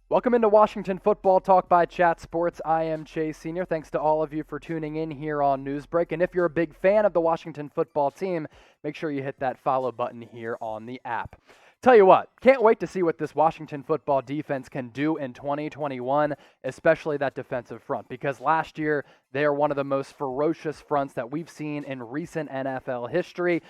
Welcome into Washington Football Talk by Chat Sports. I am Chase Sr. Thanks to all of you for tuning in here on Newsbreak. And if you're a big fan of the Washington football team, make sure you hit that follow button here on the app. Tell you what, can't wait to see what this Washington football defense can do in 2021, especially that defensive front, because last year they are one of the most ferocious fronts that we've seen in recent NFL history.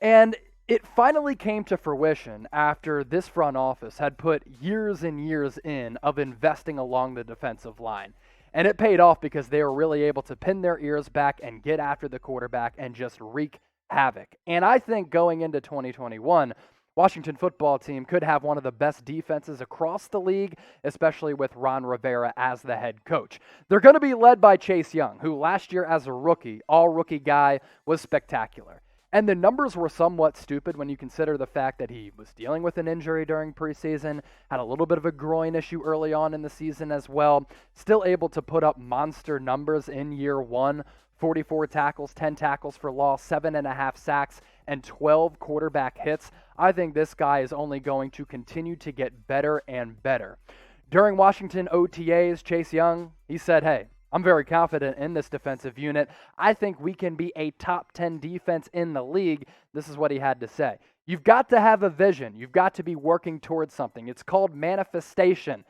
And it finally came to fruition after this front office had put years and years in of investing along the defensive line. And it paid off because they were really able to pin their ears back and get after the quarterback and just wreak havoc. And I think going into 2021, Washington football team could have one of the best defenses across the league, especially with Ron Rivera as the head coach. They're going to be led by Chase Young, who last year as a rookie, all-rookie guy, was spectacular. And the numbers were somewhat stupid when you consider the fact that he was dealing with an injury during preseason, had a little bit of a groin issue early on in the season as well, still able to put up monster numbers in year one, 44 tackles, 10 tackles for loss, 7.5 sacks, and 12 quarterback hits. I think this guy is only going to continue to get better and better. During Washington OTAs, Chase Young, he said, hey, I'm very confident in this defensive unit. I think we can be a top 10 defense in the league. This is what he had to say. You've got to have a vision. You've got to be working towards something. It's called manifestation.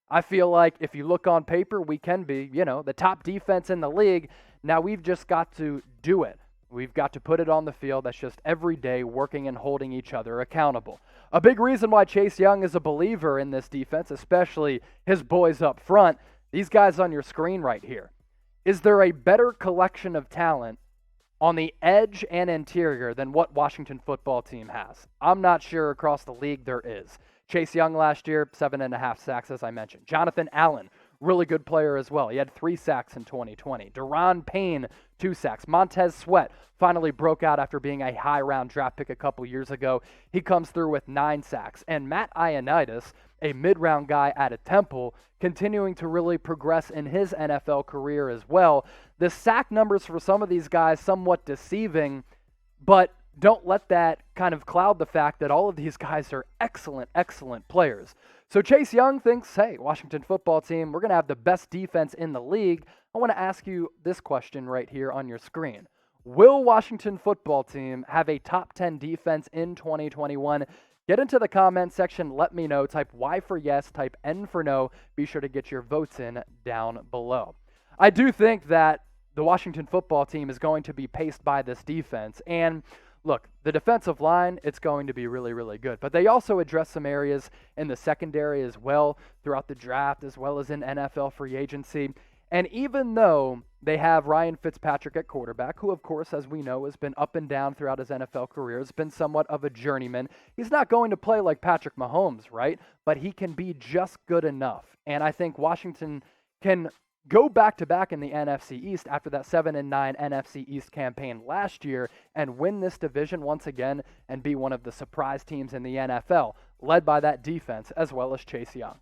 I feel like if you look on paper, we can be, the top defense in the league. Now we've just got to do it. We've got to put it on the field. That's just every day working and holding each other accountable. A big reason why Chase Young is a believer in this defense, especially his boys up front, these guys on your screen right here. Is there a better collection of talent on the edge and interior than what Washington football team has? I'm not sure across the league there is. Chase Young last year, 7.5 sacks, as I mentioned. Jonathan Allen, really good player as well. He had 3 sacks in 2020. Deron Payne, 2 sacks. Montez Sweat finally broke out after being a high-round draft pick a couple years ago. He comes through with 9 sacks. And Matt Ioannidis, a mid-round guy out of Temple, continuing to really progress in his NFL career as well. The sack numbers for some of these guys somewhat deceiving, but don't let that kind of cloud the fact that all of these guys are excellent, excellent players. So Chase Young thinks, hey, Washington football team, we're going to have the best defense in the league. I want to ask you this question right here on your screen. Will Washington football team have a top 10 defense in 2021? Get into the comment section. Let me know. Type Y for yes. Type N for no. Be sure to get your votes in down below. I do think that the Washington football team is going to be paced by this defense. And look, the defensive line, it's going to be really, really good. But they also address some areas in the secondary as well throughout the draft, as well as in NFL free agency. And even though they have Ryan Fitzpatrick at quarterback, who, of course, as we know, has been up and down throughout his NFL career, has been somewhat of a journeyman. He's not going to play like Patrick Mahomes, right? But he can be just good enough. And I think Washington can go back-to-back in the NFC East after that 7-9 NFC East campaign last year and win this division once again and be one of the surprise teams in the NFL, led by that defense as well as Chase Young.